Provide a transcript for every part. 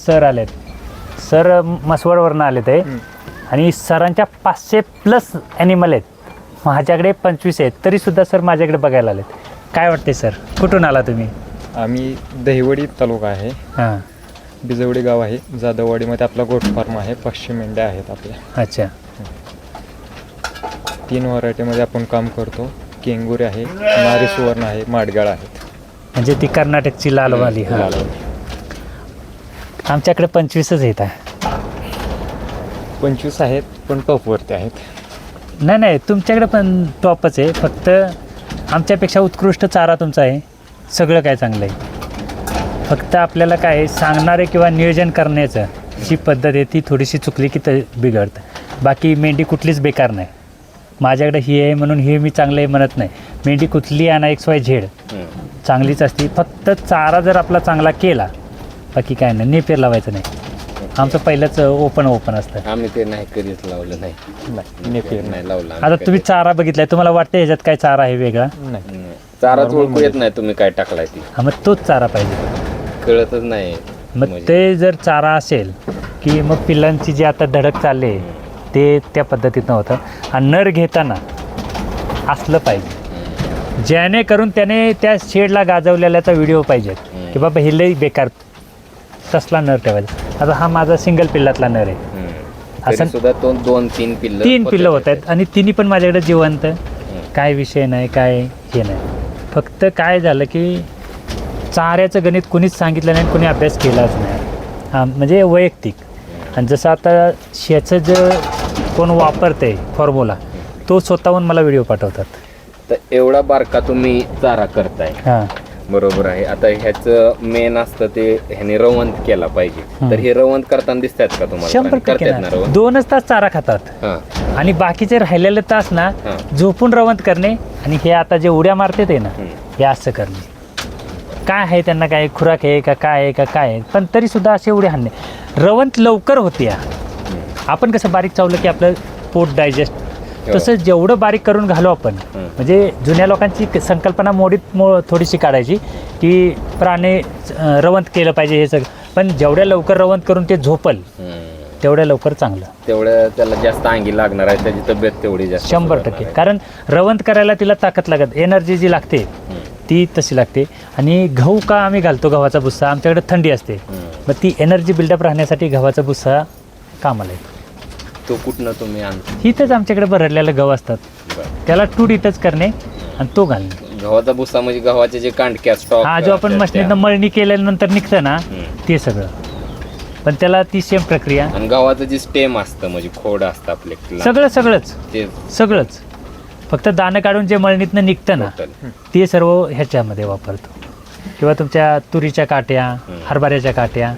Sir आलेत. Sir मसवडवरनं आलेत आहे आणि सरांच्या 500+ ॲनिमल आहेत. माझ्याकडे 25 आहेत, तरीसुद्धा सर माझ्याकडे बघायला आलेत. काय वाटते सर, कुठून आला तुम्ही? आम्ही दहिवडी तालुका आहे, हां. बिजवडी गाव आहे. जाधववाडीमध्ये आपला गोट फार्म आहे. 500 मेंढ्या आहेत आपल्या. अच्छा. 3 व्हरायटीमध्ये आपण काम करतो. केंगुरी आहे, नारी सुवर्ण आहे, माडगाळ आहेत. म्हणजे ती कर्नाटकची लालवाली. हां. लालवाली. आमच्याकडे 25च येत आहे. 25 आहेत पण टॉपवरती आहेत. नाही, तुमच्याकडे पण टॉपच आहे, फक्त आमच्यापेक्षा उत्कृष्ट चारा तुमचा आहे. सगळं काय चांगलं आहे. फक्त आपल्याला काय सांगणारे किंवा नियोजन करण्याचं जी पद्धत आहे ती थोडीशी चुकली की ते बिघडतं. बाकी मेंढी कुठलीच बेकार नाही. माझ्याकडे ही आहे म्हणून हे मी चांगलं आहे म्हणत नाही. मेंढी कुठली आणा XYZ चांगलीच असते. फक्त चारा जर आपला चांगला केला, बाकी काय नाही. नेपेर लावायचं नाही. आमचं पहिलंच ओपन असतं. आम्ही ते नाही कधीच लावलं नाही. नेपियर नाही लावलं आता तुम्ही चारा बघितलाय, तुम्हाला वाटतं ह्याच्यात काय चारा आहे वेगळा? नाही. चाराच ओळखू येत नाही तुम्ही काय टाकलाय ती, हा, मग तोच चारा पाहिजे. कळतच नाही. मग ते जर चारा असेल की मग पिल्लांची जी आता धडक चालली ते त्या पद्धतीनं होतं. आणि नर घेताना असलं पाहिजे, जेणेकरून त्याने त्या शेडला गाजवलेल्याचा व्हिडिओ पाहिजे की बाबा हे लई बेकार, तसला नर ठेवायचा. आता हा माझा सिंगल पिल्लातला नर आहे. असं सुद्धा 2-3 पिल्लं 3 पिल्लं होत आहेत आणि तिन्ही पण माझ्याकडे जिवंत. काय विषय नाही, काय हे नाही. फक्त काय झालं की चाऱ्याचं गणित कोणीच सांगितलं नाही, कोणी अभ्यास केलाच नाही. हां, म्हणजे वैयक्तिक. आणि जसं आता ह्याचं जे कोण वापरते फॉर्म्युला, तो स्वतःहून मला व्हिडिओ पाठवतात. तर एवढा बारका तुम्ही चारा करताय, हां. बरोबर आहे. आता ह्याचं मेन असतं ते ह्याने रवंत केला पाहिजे. तर हे रवंत करताना दिसतात का तुम्हाला? 100% करतात ना रवंत? 2च तास चारा खातात हां. आणि बाकीचे राहिलेले तास ना झोपून रवंत करणे. आणि हे आता जे उड्या मारते ते ना, हे असं करणे. काय आहे त्यांना, काय खुराक आहे का काय आहे का काय आहे, पण तरीसुद्धा असे उड्या हाणणे. रवंत लवकर होते. आपण कसं बारीक चावलं की आपलं पोट डायजेस्ट, तसं जेवढं बारीक करून घालू आपण. म्हणजे जुन्या लोकांची संकल्पना थोडीशी काढायची की प्राणी रवंत केलं पाहिजे हे सगळं, पण जेवढ्या लवकर रवंत करून ते झोपल तेवढ्या लवकर चांगलं. तेवढ्या त्याला जास्त अंगी लागणार आहे, त्याची तब्येत तेवढी जास्त 100%. कारण रवंत करायला तिला ताकद लागत, एनर्जी जी लागते ती तशी लागते. आणि गहू का आम्ही घालतो, गव्हाचा भुस्सा. आमच्याकडे थंडी असते, मग ती एनर्जी बिल्डअप राहण्यासाठी गव्हाचा भुस्सा कामाला येतो. तो कुठनं तुम्ही आणता? इथंच आमच्याकडे भरडलेलं गहू असतात, त्याला टूट इथंच करणे आणि तो घालणे. गव्हाचा भुसा म्हणजे गव्हाचे जे कांडक्या स्टॉक, हा जो आपण मशनीतनं मळणी केल्यानंतर निघतं ना, ते सगळं. पण त्याला ती सेम प्रक्रिया. आणि गव्हाचं जे स्टेम असतं म्हणजे खोड असतं आपले, सगळंच फक्त दाणं काढून जे मळणीतनं निघतं ना, ते सर्व ह्याच्यामध्ये वापरतो. किंवा तुमच्या तुरीच्या काट्या, हरभऱ्याच्या काट्या,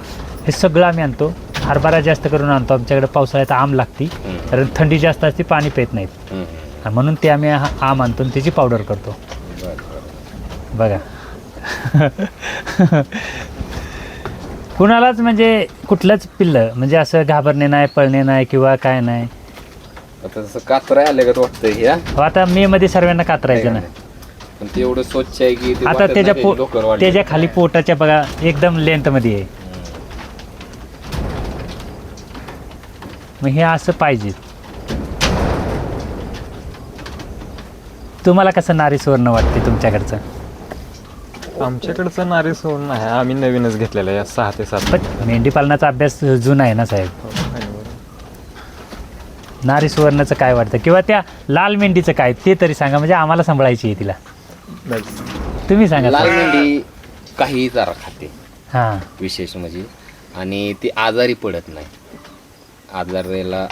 हे सगळं आम्ही आणतो. हरभरा जास्त करून आणतो, आमच्याकडे पावसाळ्यात आम लागते, कारण थंडी जास्त असते, पाणी पित नाहीत, म्हणून ते आम्ही आम आणतो आणि त्याची पावडर करतो. बघा. कुणालाच म्हणजे कुठलंच पिल्लं म्हणजे असं घाबरणे नाही, पळणे नाही किंवा काय नाही. आता तसं कातरा आले का वाटतंय हे? आता मे मध्ये सर्वांना कातरायचं ना, पण ते एवढं स्वच्छ आहे की आता त्याच्या खाली पोटाच्या बघा एकदम लेंथ मध्ये आहे. मग हे असं पाहिजे. तुम्हाला कसं नारी सुवर्ण वाटते तुमच्याकडचं? आमच्याकडचं नारी सुवर्ण आहे, आम्ही नवीनच घेतलेलं आहे या 6 ते 7. पण मेंढी पालनाचा अभ्यास जुना आहे ना साहेब. नारी सुवर्णचं काय वाटतं, किंवा त्या लाल मेंढीचं काय ते तरी सांगा, म्हणजे आम्हाला सांभाळायची आहे तिला. तुम्ही सांगा. लाल मेंढी काही चारा खाते, हां, विशेष म्हणजे, आणि ती आजारी पडत नाही. आजाराला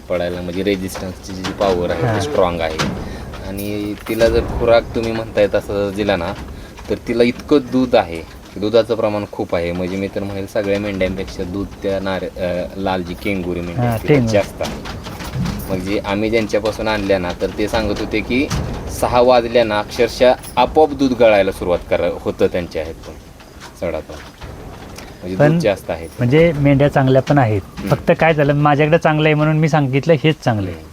पडायला म्हणजे रेजिस्टन्सची जी पॉवर आहे ती स्ट्रॉंग आहे. आणि तिला जर खुराक तुम्ही म्हणताय तसं दिला ना, तर तिला इतकं दूध आहे, दुधाचं प्रमाण खूप आहे. म्हणजे मी तर म्हणेल सगळ्या मेंढ्यांपेक्षा दूध त्या लाल जी केंगुरी मेंढ्या जास्त आहे. मग जे आम्ही ज्यांच्यापासून आणल्या ना, तर ते सांगत होते की 6 वाजल्या ना अक्षरशः आपोआप दूध गळायला सुरुवात होतं त्यांच्या ह्यातून, चढातून. म्हणजे दूध जास्त आहे. म्हणजे मेंढ्या चांगल्या पण आहेत. फक्त काय झालं, माझ्याकडे चांगलं आहे म्हणून मी सांगितलं हेच चांगलं आहे,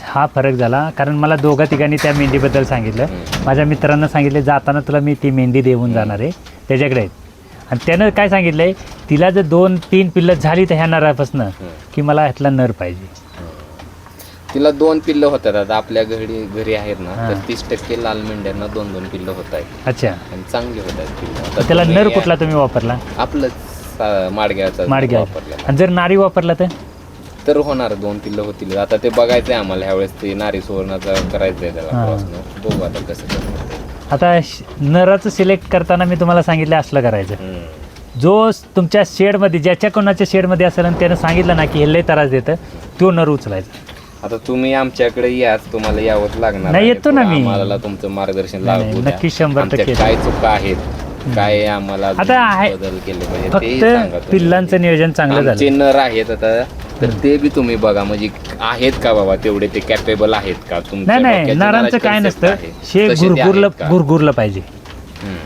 हा फरक झाला. कारण मला 2-3 त्या मेंढीबद्दल सांगितलं. माझ्या मित्रांना सांगितले जाताना तुला मी ती मेंढी देऊन जाणार आहे, त्याच्याकडे आहेत. आणि त्यानं काय सांगितलंय, तिला जर 2-3 पिल्लं झाली तर ह्या नरापासनं की मला ह्यातला नर पाहिजे. तिला 2 पिल्लं होतात. आता आपल्या घरी आहेत ना, हां. तर 30% लाल मेंढ्यांना 2-2 पिल्लं होत आहेत अच्छा, आणि चांगली होत आहेत पिल्लं. आता त्याला तुम्ही नर कुठला तुम्ही वापरला? आपलंच माडग्याचा माडग्या. वापरलेला. आणि जर नारी वापरला तर होणार 2 पिल्लं होतील. आता ते बघायचंय आम्हाला ह्यावेळेस, ते नारी सुवर्णाचा करायचंय त्याला हां. क्रॉसनं. बघू आता कसं करणार ते. आता नराचं सिलेक्ट करताना मी तुम्हाला सांगितलं असलं करायचं. जो तुमच्या शेडमध्ये, ज्याच्या कोणाच्या शेडमध्ये असेल आणि त्यानं सांगितलं ना की हे लय त्रास देतं, तो नर उचलायचा. आता तुम्ही आमच्याकडे याच, तुम्हाला यावंच लागणार नाही, आहे. येतो ना मी. आम्हाला तुमचं मार्गदर्शन नाही, लागू द्या. नक्की 100% आमच्या काय चुका आहेत, काय आम्हाला आता आहे. बदल केले पाहिजे ते सांगा फक्त तुम्ही. पिल्लांचं नियोजन चांगलं आमचे झालं. नर आहेत आता, तर ते बी तुम्ही बघा, म्हणजे आहेत का बाबा तेवढे, ते कॅपेबल आहेत का तुमच्या नाही डोक्याची नरांचं नराची काय concept नसतं, आहे. शे तसे ते आहेत का? गुरगुरलं पाहिजे. हम्म,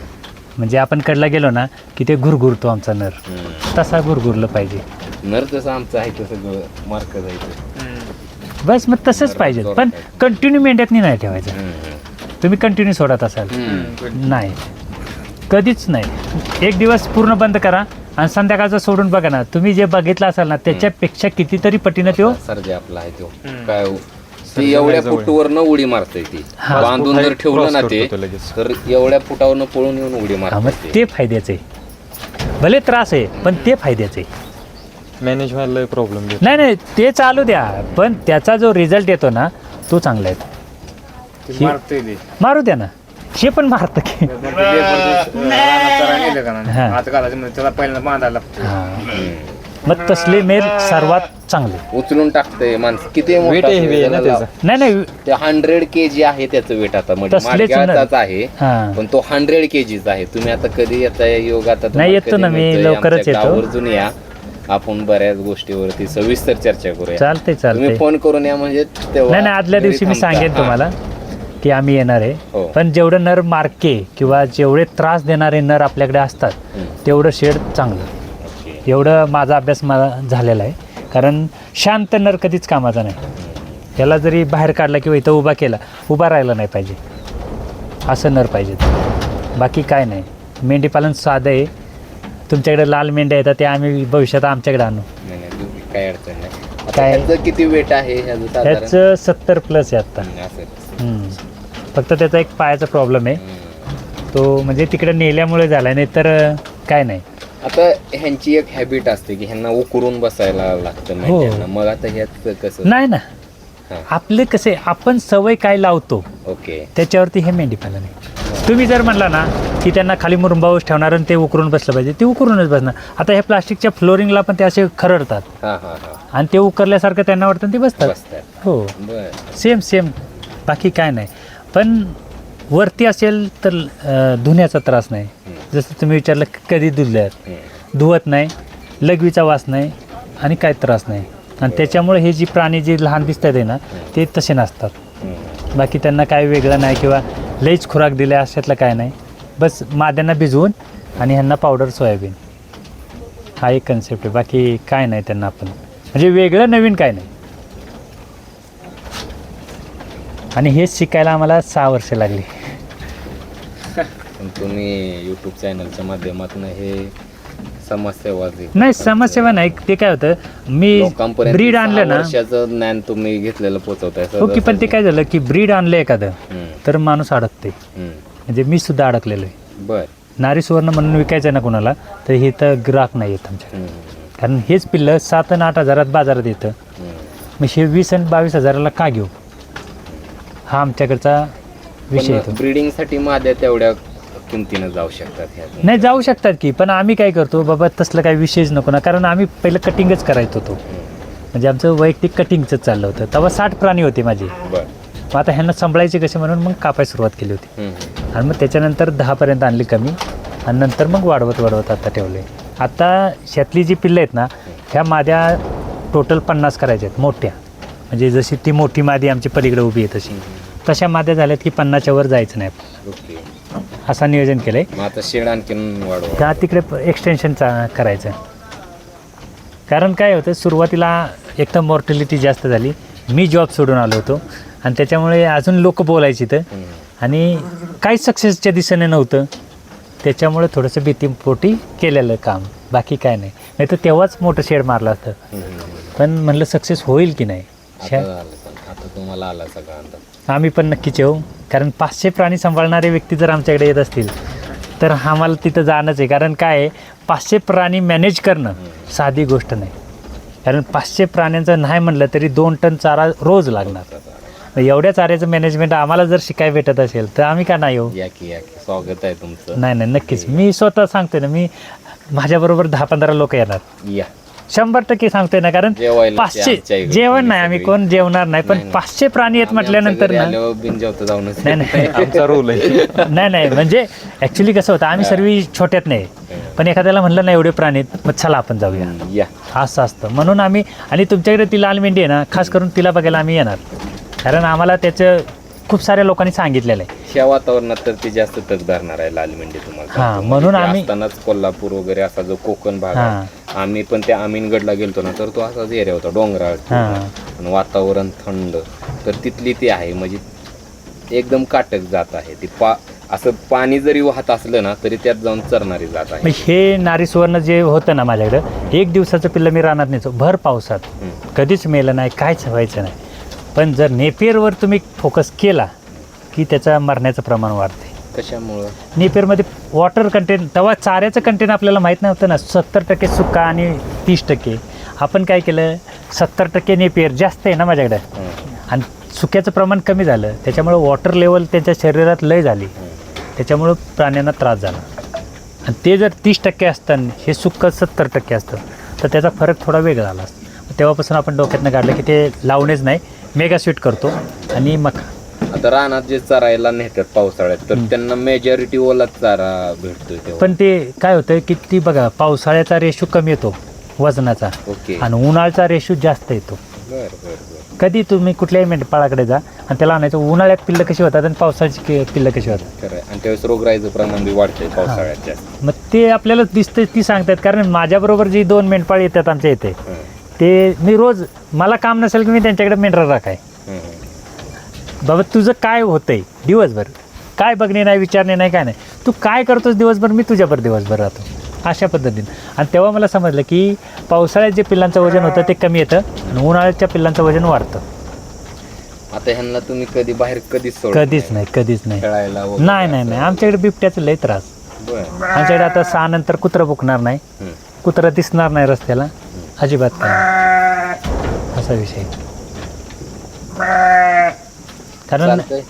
म्हणजे आपण कडला गेलो ना की ते गुरगुरतो आमचा नर, हम्म. तसा गुरगुरलं पाहिजे. नर तसं आमचं आहे तसं मार्क जायचं. बस मग तसंच पाहिजे. पण कंटिन्यू मेंढ्यातनी नाही ठेवायचं. तुम्ही कंटिन्यू सोडत असाल, नाही कधीच नाही. एक दिवस पूर्ण बंद करा आणि संध्याकाळचं सोडून बघा ना, तुम्ही जे बघितलं असाल ना त्याच्यापेक्षा कितीतरी पटीनं तो सरजे आपला आहे तो काय ती एवढ्या फुटवरनं उडी मारते ती. हा. बांधून जर ठेवलं ना Cross ते, करतो तो लगेच. तर एवढ्या फुटावरनं पळून येऊन उडी मग मारते ते फायद्याचं आहे. भले त्रास आहे पण ते फायद्याचं आहे. मॅनेज व्हायला प्रॉब्लेम देतो. नाही ते चालू द्या, पण त्याचा जो रिझल्ट येतो ना तो चांगला येतो. मारू द्या ना, हे पण मारतं की. हा. त्याला पहिल्यांदा बांधायला लागतो. हा. मग तसले मेल सर्वात चांगले. उचलून टाकते माणसं. किती Weight मोठा heavy आहे ना त्याला त्याचं. नाही ते 100 kg आहे त्याचं वेट आता, म्हणजे तसलेच नर. माडग्याचाच आहे हा. पण तो 100 kg आहे. तुम्ही आता कधी येता योग आता तुम्हाला नाही, येतो कधी ना मी, मिळतंय, लवकरच आमच्या येतो. गावावरून या, आपण बऱ्याच गोष्टीवरती सविस्तर चर्चा करूया. चालते तुम्ही फोन करून या, म्हणजे तेव्हा नाही आदल्या घरी दिवशी मी थांबता. सांगेन हा. तुम्हाला की आम्ही येणार हो. आहे. पण जेवढं नर मार्के किंवा जेवढे त्रास देणारे नर आपल्याकडे असतात तेवढं शेड चांगलं. ओके. एवढं माझा अभ्यास झालेला आहे. कारण शांत नर कधीच कामाचा नाही. त्याला जरी बाहेर काढला किंवा इथं उभा राहिला नाही पाहिजे, असं नर पाहिजे. बाकी काय नाही. मेंढीपालन साधं आहे. तुमच्याकडे लाल मेंढ्या येतात त्या आम्ही भविष्यात आमच्याकडे आणू. नाही, नाही, तुम्ही काय अडचण नाही. आता काय? ह्याचं किती वेट आहे ह्याचं साधारण? ह्याचं 70+ आहे आत्ता. असं. फक्त त्याचा एक पायाचा प्रॉब्लेम आहे. तो म्हणजे तिकडे नेल्यामुळे झाला, नाही तर काय नाही. आता ह्यांची एक हॅबिट असते की ह्यांना उकरून बसायला लागतं हो. मेंढ्यांना. मग आता ह्यात कसं? नाही ना, हा. आपले कसे आपण सवय काय लावतो ओके. त्याच्यावरती हे मेंढीपालन आहे. तुम्ही जर म्हणला ना की त्यांना खाली मुरुंबावर ठेवणार आणि ते उकरून बसलं पाहिजे, ते उकरूनच बसणार. आता ह्या प्लास्टिकच्या फ्लोरिंगला पण ते असे खरडतात हा हा हा. आणि ते उकरल्यासारखं त्यांना वाटतं आणि ते बसतात. बसतात. हो, बर. सेम बाकी काय नाही. पण वरती असेल तर धुण्याचा त्रास नाही. जसं तुम्ही विचारलं कधी धुतल्यात, धुवत नाही, लघवीचा वास नाही आणि काय त्रास नाही. आणि त्याच्यामुळे हे जी प्राणी जे लहान दिसतात आहे ना ते तसे नसतात. बाकी त्यांना काय वेगळं नाही किंवा लईच खुराक दिल्या अशातलं काय नाही. बस माद्यांना भिजवून आणि ह्यांना पावडर सोयाबीन, हा एक कन्सेप्ट आहे. बाकी काय नाही त्यांना आपण म्हणजे वेगळं नवीन काय नाही. आणि हेच शिकायला आम्हाला 6 वर्ष लागली. पण तुम्ही यूट्यूब चॅनलच्या माध्यमातून हे समाजसेवा जे नाही समाजसेवा नाही. ते काय होतं, मी लोकांपर्यंत ब्रीड 6 आणलं ना, वर्षाचं ज्ञान तुम्ही घेतलेलं पोहोचवताय. ओके. पण ते काय झालं की ब्रीड आणलं एखादं तर माणूस अडकते. म्हणजे मी सुद्धा अडकलेलो आहे. बर. नारी सुवर्ण म्हणून विकायचं ना कोणाला तर हे तर ग्राहक नाही येत आमच्याकडे. कारण हेच पिल्लं 7 आणि 8 हजारात बाजारात येतं. मग हे 20 आणि 22 हजाराला का घेऊ, हा आमच्याकडचा विषय येतो. ब्रीडिंगसाठी माद्या तेवढ्या किमतीनं जाऊ शकतात ह्यात. नाही जाऊ शकतात की, पण आम्ही काय करतो बाबा तसलं काही विषयच नको ना. कारण आम्ही पहिलं कटिंगच करायचो होतो. म्हणजे आमचं वैयक्तिक कटिंगचं चाललं होतं. तेव्हा 60 प्राणी होते माझे. बर. मग आता ह्यांना सांभाळायचे कसे म्हणून मग कापायला सुरुवात केली होती. आणि मग त्याच्यानंतर 10पर्यंत आणली कमी आणि नंतर मग वाढवत आता ठेवले. आता शेतली जी पिल्लं आहेत ना ह्या माद्या टोटल 50 करायच्या आहेत मोठ्या. म्हणजे जशी ती मोठी मादी आमची पलीकडे उभी आहे तशा माद्या झाल्यात की 50च्या वर जायचं नाही. ओके. असं नियोजन केलं आहे. मग आता शेड आणखीन वाढवा. का तिकडे एक्सटेन्शनचा करायचं. कारण काय होतं सुरुवातीला एक तर मॉर्टॅलिटी जास्त झाली. मी जॉब सोडून आलो होतो आणि त्याच्यामुळे अजून लोक बोलायची तर आणि काहीच सक्सेसच्या दिशेने नव्हतं. त्याच्यामुळे थोडंसं भीतीपोटी केलेलं काम, बाकी काय नाही तर तेव्हाच मोठं शेड मारलं असतं. पण म्हणलं सक्सेस होईल की नाही. आता तुम्हाला आला सगळा अंदाज. आम्ही पण नक्कीच येऊ, कारण 500 प्राणी सांभाळणारे व्यक्ती जर आमच्याकडे येत असतील तर आम्हाला तिथं जाणंच आहे. कारण काय आहे, 500 प्राणी मॅनेज करणं साधी गोष्ट नाही. कारण 500 प्राण्यांचं नाही म्हणलं तरी 2 टन चारा रोज लागणार. एवढ्या चाऱ्याचं मॅनेजमेंट आम्हाला जर शिकायला भेटत असेल तर आम्ही का नाही येऊ. या की स्वागत आहे तुमचं. नाही नक्कीच. मी स्वतः सांगतोय ना, मी माझ्याबरोबर 10-15 लोक येणार, या 100% सांगतोय ना. कारण जेवायला 500 जेवण नाही, आम्ही कोण जेवणार नाही, पण 500 प्राणी येत म्हटल्यानंतर ना बिनजेवता जाऊनच. नाही आमचा रोल आहे. नाही म्हणजे ॲक्च्युली कसं होतं, आम्ही सर्व छोट्यात नाही, पण एखाद्याला म्हणलं ना एवढे प्राणी आहेत, मग चला आपण जाऊया, या असं असतं. म्हणून आम्ही, आणि तुमच्याकडे ती लाल मेंढी आहे ना, खास करून तिला बघायला आम्ही येणार. कारण आम्हाला त्याचं खूप साऱ्या लोकांनी सांगितलेलं आहे. ह्या वातावरणात तर ती जास्त तग धरणार आहे लाल मेंढी तुम्हाला. हां, म्हणून आम्ही असतानाच कोल्हापूर वगैरे असा जो कोकण भाग हां. आहे, आम्ही पण त्या अमीनगडला गेलतो ना, तर तो असाच एरिया होता डोंगराळ हां. आणि वातावरण थंड. तर तिथली ती आहे, म्हणजे एकदम काटक जात आहे ती. असं पाणी जरी वाहत असलं ना तरी त्यात जाऊन चरणारी जात आहे. मग हे नारी सुवर्ण जे होतं ना माझ्याकडं, 1 दिवसाचं पिल्लं मी रानात न्यायचो भर पावसात, कधीच मेलं नाही, काहीच व्हायचं नाही. पण जर नेपियरवर तुम्ही फोकस केला की त्याचं मरण्याचं प्रमाण वाढते. कशामुळं? नेपियरमध्ये वॉटर कंटेंट, तेव्हा चाऱ्याचं कंटेंट आपल्याला माहीत नव्हतं ना. 70% सुका आणि 30%. आपण काय केलं, 70% नेपियर जास्त आहे ना माझ्याकडे, आणि सुक्याचं प्रमाण कमी झालं. त्याच्यामुळं वॉटर लेवल त्यांच्या शरीरात लय झाली, त्याच्यामुळं प्राण्यांना त्रास झाला. आणि ते जर 30% असतं, हे सुक्कं 70% असतं, तर त्याचा फरक थोडा वेगळा झाला असतो. तेव्हापासून आपण डोक्यातनं काढलं की ते लावणेच नाही, मेगा स्वीट करतो. आणि मग आता रानात जे चरायला नेतात पावसाळ्यात, तर त्यांना मेजॉरिटी ओला चारा भेटतोय तेव्हा. पण ते काय होतं की ती बघा, पावसाळ्याचा रेशो कमी येतो वजनाचा, ओके. आणि उन्हाळ्याचा रेशो जास्त येतो. बरं. कधी तुम्ही कुठल्याही मेंढपाळाकडे जा आणि त्याला आणायचं, उन्हाळ्यात पिल्लं कशी होतात आणि पावसाळ्याची पिल्लं कशी होतात. खरं आहे. आणि त्यावेळेस रोगराईचं प्रमाण बी वाढतंय पावसाळ्यात जास्त. मग ते आपल्याला दिसतं, ती सांगतात. कारण माझ्याबरोबर जी 2 मेंढपाळ येतात आमच्या इथे, ते मी रोज, मला काम नसेल की मी त्यांच्याकडे मेंढरा राखाय, बाबा तुझं काय होतंय दिवसभर, काय बघणे नाही, विचारणे नाही, काय नाही, तू काय करतोस दिवसभर, मी तुझ्यावर दिवसभर राहतो, अशा पद्धतीने. आणि तेव्हा मला समजलं की पावसाळ्यात जे पिल्लांचं वजन होतं ते कमी येतं आणि उन्हाळ्याच्या पिल्लांचं वजन वाढतं. आता ह्यांना तुम्ही कधी बाहेर कधीच कधीच नाही खेळायला वगैरे नाही असं? आमच्याकडे बिबट्याचं लय त्रास. बरं. आमच्याकडे आता 6 नंतर कुत्रं बुकणार नाही, कुत्रं दिसणार नाही रस्त्याला, अजिबात काय, असा विषय. कारण चालतंय.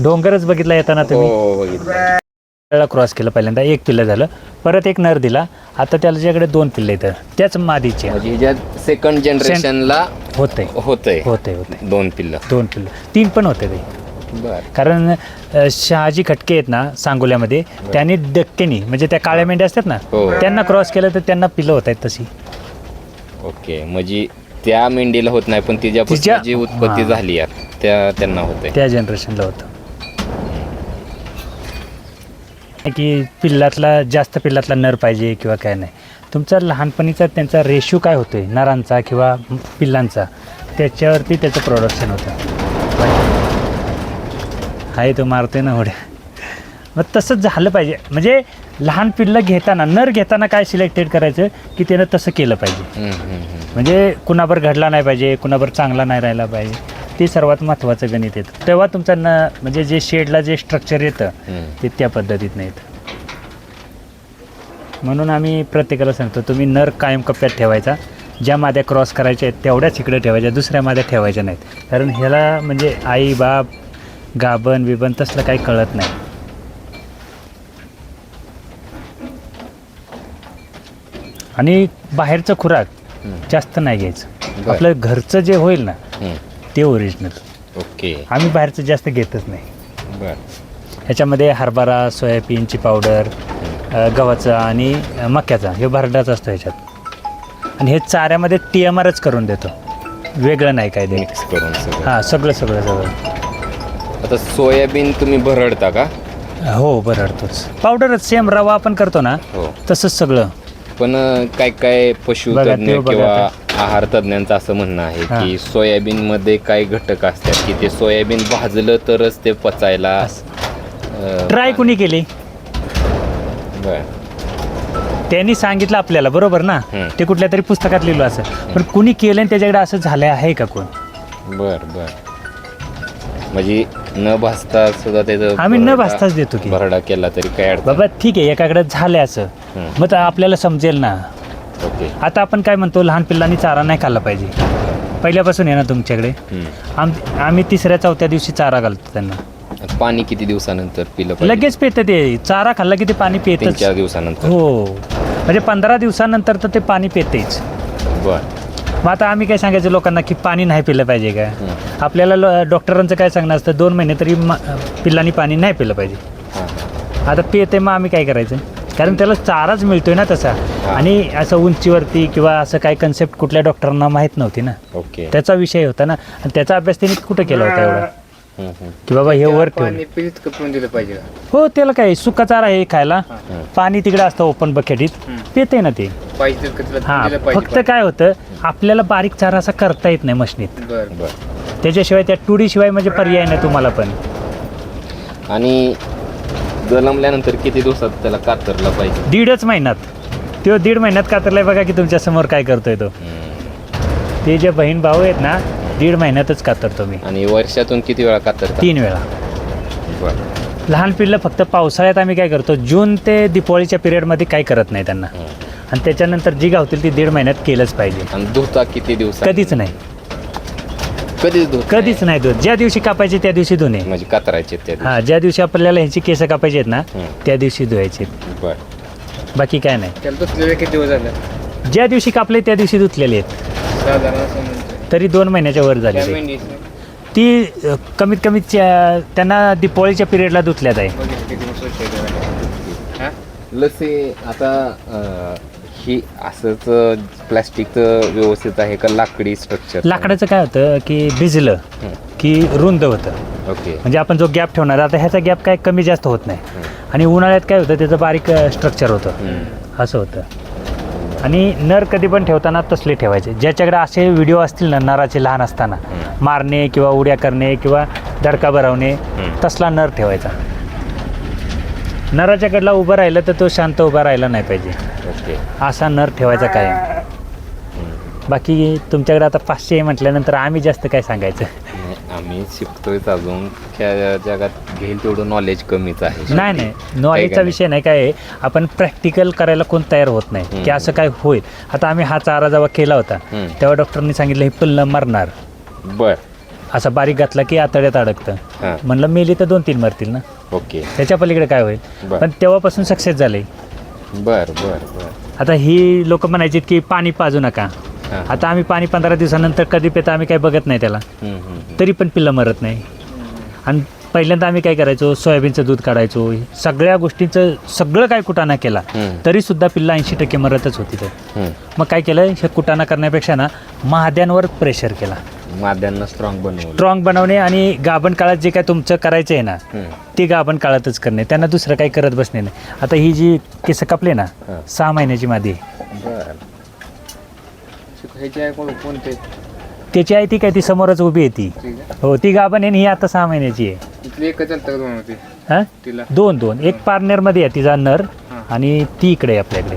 डोंगरच बघितला येताना तुम्ही, हो, बघितलं. क्रॉस केलं. पहिल्यांदा 1 पिल्लं झालं, परत 1 नर दिला, आता त्याच्याकडे 2 पिल्लं येतं, त्याच मादीचे. म्हणजे ज्या सेकंड जनरेशनला होतंय 2 पिल्लं, 2 पिल्लं, 3 पण होते ते. बर. कारण शहाजी खटके आहेत ना सांगोल्यामध्ये, त्यांनी डक्केनी, म्हणजे त्या काळ्या मेंढ्या असतात ना, हो. त्यांना क्रॉस केलं तर त्यांना पिल्लं होत आहेत तशी. ओके, म्हणजे त्या मेंढीला होत नाही, पण तिच्यापासून तिच्या- जी उत्पत्ती हां. झाली आहे त्यांना होते. त्या जनरेशनला होतं की जास्त पिल्लातला नर पाहिजे किंवा काय नाही. तुमचा लहानपणीचा त्यांचा रेशो काय होतोय नरांचा किंवा पिल्लांचा, त्याच्यावरती त्याचं प्रोडक्शन होतं. हाय तो मारतोय ना उड्या, मग तसंच झालं पाहिजे. म्हणजे लहान पिल्लं घेताना, नर घेताना काय सिलेक्टेड करायचं की त्यानं तसं केलं पाहिजे. म्हणजे कुणावर घडला नाही पाहिजे, कुणावर चांगला नाही राहिला पाहिजे, ते सर्वात महत्त्वाचं गणित येतं. तेव्हा तुमचा म्हणजे जे शेडला जे स्ट्रक्चर येतं ते त्या पद्धतीत नाही येतं. म्हणून आम्ही प्रत्येकाला सांगतो, तुम्ही नर कायम कप्प्यात ठेवायचा, ज्या माद्या क्रॉस करायच्या आहेत तेवढ्याच इकडे ठेवायच्या, दुसऱ्या माद्या ठेवायच्या नाहीत. कारण ह्याला म्हणजे आई बाप गाबन बिबन तसलं काही कळत नाही. आणि बाहेरचं खुराक जास्त नाही घ्यायचं, आपलं घरचं जे होईल ना ते ओरिजिनल. ओके. आम्ही बाहेरचं जास्त घेतच नाही. बर. ह्याच्यामध्ये हरभरा, सोयाबीनची पावडर, गव्हाचा आणि मक्याचा हे भरडाच असतो ह्याच्यात. आणि हे चाऱ्यामध्ये TMRच करून देतो, वेगळं नाही काय ते मिक्स करून सगळं. हां, सगळं. आता सोयाबीन तुम्ही भरडता का? हो, भरडतोच. पावडरच सेम रवा आपण करतो ना हो. तसंच सगळं. पण काय बघा, पशुतज्ञ ते बघा किंवा आता. आहार तज्ञांचं असं म्हणणं आहे हां. की सोयाबीन मध्ये काही घटक असतात की ते सोयाबीन भाजलं तरच ते पचायला. ट्राय कुणी केली? बर त्यांनी सांगितलं आपल्याला, बरोबर ना, हम्म. ते कुठल्या तरी पुस्तकात लिहिलं असं, पण कुणी केलं आणि त्याच्याकडे असं झालं आहे का कोण? बर बर म्हणजे न भासता सुद्धा त्याचं आम्ही न भरडा- भासताच देतो की. भरडा केला तरी काय अडचण बाबा ठीक आहे, एकाकडे झालं असं, हम्म. मग तर आपल्याला समजेल ना. ओके आता आपण काय म्हणतो, लहान पिल्लांनी चारा नाही खाल्ला पाहिजे, पहिल्यापासून आहे ना तुमच्याकडे. आम्ही 3ऱ्या-4थ्या दिवशी चारा घालतो त्यांना. पाणी किती दिवसानंतर पिलं पाहिजे? लगेच पेतं ते, चारा खाल्ला की ते पाणी पेतच. 3-4 दिवसानंतर. हो, म्हणजे 15 दिवसानंतर तर ते पाणी पेतेच. बर मग आता आम्ही काय सांगायचं लोकांना की पाणी नाही पिलं पाहिजे का? आपल्याला डॉक्टरांचं काय सांगणं असतं, 2 महिने तरी पिल्लांनी पाणी नाही पिलं पाहिजे. हां आता पिते, मग आम्ही काय करायचं? कारण त्याला चाराच मिळतोय ना तसा. आणि असं उंचीवरती किंवा असं काय कन्सेप्ट कुठल्या डॉक्टरांना माहीत नव्हती ना. ओके त्याचा विषय होता ना, आणि त्याचा अभ्यास त्यांनी कुठं केला होता एवढा, की बाबा हे वर ठेवलं. पाणी पिलीच कपून दिलं पाहिजे का? हो, त्याला काय सुका चारा आहे खायला, पाणी तिकडे असतं ओपन बकेटीत, पिते ना ते. पाहिजे तितकं तिला हां, दिलं पाहिजे. फक्त काय होतं, आपल्याला बारीक चारा असा करता येत नाही मशनीत. बरं बर त्याच्याशिवाय त्या टुडीशिवाय म्हणजे पर्याय नाही तुम्हाला पण. आणि जन्मल्यानंतर किती दिवसात त्याला कातरला पाहिजे? 1.5 महिन्यात. तो 1.5 महिन्यात कातरलाय बघा की तुमच्या समोर काय करतोय तो. ते जे बहीण भाऊ आहेत ना, 1.5 महिन्यातच कातरतो मी. आणि वर्षातून किती वेळा कातरता? 3 वेळा. बर लहान पिल्लं फक्त पावसाळ्यात आम्ही काय करतो, जून ते दिवाळीच्या पिरियडमध्ये काय करत नाही त्यांना. आणि त्याच्यानंतर जी गावतील ती 1.5 महिन्यात केलंच पाहिजे. आणि धुता किती दिवसात? कधीच नाही, कधीच धुत कधीच नाही दूध. ज्या दिवशी कापायचे त्या दिवशी धुणे. म्हणजे कातरायचे त्या हां, ज्या दिवशी आपल्याला ह्यांची केस कापायचे आहेत ना, हम्म. त्या दिवशी धुवायचे, बर बाकी काय नाही. त्याला दुसऱ्या किती दिवस झालं ज्या दिवशी कापले त्या दिवशी धुतलेले आहेत. साधारण असं म्हणतोय. तरी 2 महिन्याच्या वर झाले त्या ते. मेंढीचं ती कमीत कमी त्यांना दिवाळीच्या पिरियडला धुतल्यात आहे. बघितलं किती मस्त स्वच्छ आहे. हां? लसी आता ही असंच प्लॅस्टिकचं व्यवस्थित आहे का लाकडी स्ट्रक्चर? लाकडाचं काय होतं की भिजलं की रुंद होतं. ओके म्हणजे आपण जो गॅप ठेवणार, आता ह्याचा गॅप काय कमी जास्त होत नाही. आणि उन्हाळ्यात काय होतं, त्याचं बारीक स्ट्रक्चर होतं, असं होतं. आणि नर कधी पण ठेवताना तसले ठेवायचे. ज्याच्याकडे असे व्हिडिओ असतील ना नराचे लहान असताना, मारणे किंवा उड्या करणे किंवा धडका भरवणे, तसला नर ठेवायचा. नराच्याकडला उभं राहिलं तर तो शांत उभा राहिला नाही पाहिजे, ओके असा नर ठेवायचा काय. बाकी तुमच्याकडे आता 500 म्हटल्यानंतर आम्ही जास्त काय सांगायचं. आम्ही शिकतोयच अजून, त्या जगात घेईल तेवढं नॉलेज कमीच आहे. नाही, नॉलेजचा विषय नाही. काय आहे, आपण प्रॅक्टिकल करायला कोण तयार होत नाही की असं काय होईल. आता आम्ही हा चारा जेव्हा केला होता तेव्हा डॉक्टरांनी सांगितलं हे पिल्लं मरणार, बर असा बारीक घातला की आतड्यात अडकतं. हां म्हणलं मेली तर 2-3 मरतील ना, ओके त्याच्या पलीकडे काय होईल. बरं. पण तेव्हापासून सक्सेस झाले. बर बर बर आता ही लोक म्हणायची की पाणी पाजू नका. हां आता आम्ही पाणी 15 दिवसानंतर कधी पिता आम्ही काही बघत नाही त्याला, तरी पण पिल्लं मरत नाही. आणि पहिल्यांदा आम्ही काय करायचो, सोयाबीनचं दूध काढायचो, सगळ्या गोष्टींचं सगळं काय कुटाणा केला तरी सुद्धा पिल्लं 80% मरतच होती. तर मग काय केलं, हे कुटाणा करण्यापेक्षा ना माद्यांवर प्रेशर केला. माद्यांना स्ट्रॉंग बनवलं. स्ट्रॉंग बनवणे आणि गाभण काळात जे काय तुमचं करायचं आहे ना, ते गाभण काळातच करणे, त्यांना दुसरं काही करत बसणे नाही. आता ही जी केस कापले ना, 6 महिन्याची मादी आहे. बर ह्याची आहे कोणते त्याची आहे ती काय, ती समोरच उभी आहे ती. ठीक आहे. हो, ती गाभण आहे आणि ही आता 6 महिन्याची आहे. इथली एकच चालतं दोन होती हां, तिला 2 एक पार्टनरमध्ये आहे तिचा नर, आणि ती इकडे आहे आपल्याकडे.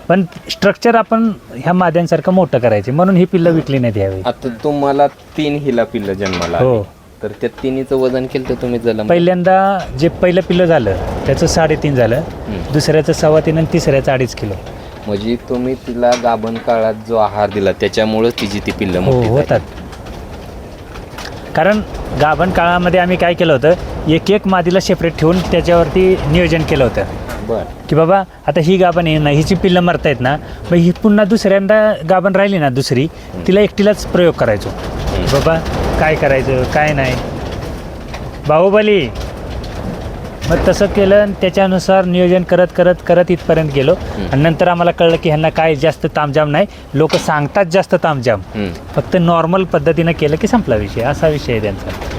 पण स्ट्रक्चर आपण ह्या माद्यांसारखं मोठं करायचे, म्हणून ही पिल्लं विकली नाहीत यावेळी. आता तुम्हाला 3 हिला पिल्लं जन्माला आली. हो, तर त्या तिन्हीचं वजन केलं तर तुम्ही जलम पहिल्यांदा जे पहिलं पिल्लं झालं त्याचं 3.5 झालं, दुसऱ्याचं 3.25 आणि तिसऱ्याचं 2.5 किलो. म्हणजे तुम्ही तिला गाभण काळात जो आहार दिला त्याच्यामुळे तिची ती पिल्लं हो, मोठी होतात. कारण गाभण काळामध्ये आम्ही काय केलं होतं, एक मादीला सेपरेट ठेवून त्याच्यावरती नियोजन केलं होतं बर की बाबा आता ही गाभण आहे ना, हिची पिल्लं मरतायत ना, मग ही पुन्हा दुसऱ्यांदा गाभण राहिली ना दुसरी, तिला एकटीलाच प्रयोग करायचो. बाबा काय करायचं काय नाही, बाहुबली. मग तसं केलं आणि त्याच्यानुसार नियोजन करत करत करत इथपर्यंत गेलो. आणि नंतर आम्हाला कळलं की ह्यांना काय जास्त तामजाम नाही, लोक सांगतात जास्त तामजाम, फक्त नॉर्मल पद्धतीनं केलं की संपला विषय, असा विषय आहे त्यांचा.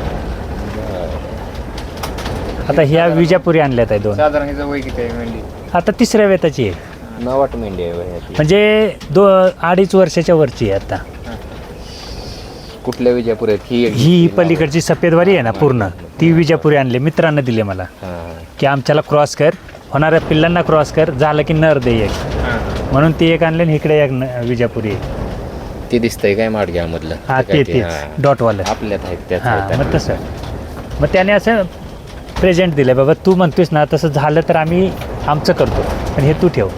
आता ह्या विजापुरी आणल्यात आहे 2. साधारण ह्याचं वय किती आहे मेंढी? आता 3ऱ्या वेताची आहे, नवाट मेंढी आहे वय ती. म्हणजे 2-2.5 वर्षाच्या वरची आहे आता. कुठल्या विजापुऱ्यात ही पलीकडची सफेदवारी आहे ना पूर्ण, ती विजापुरी आणली, मित्रांना दिली मला हां की आमच्याला क्रॉस कर, होणाऱ्या पिल्लांना क्रॉस कर, झालं की नर दे एक. हां म्हणून ती एक आणली आणि इकडे एक विजापुरी एक. ते दिसतंय काय माडग्यामधलं हा काय तेच हां. डॉटवालं. आपल्यात आहेत त्याच हां आहेत. मग तसं मग त्याने असं प्रेझेंट दिलं बाबा तू म्हणतोयस ना तसं झालं तर आम्ही आमचं करतो पण हे तू ठेव.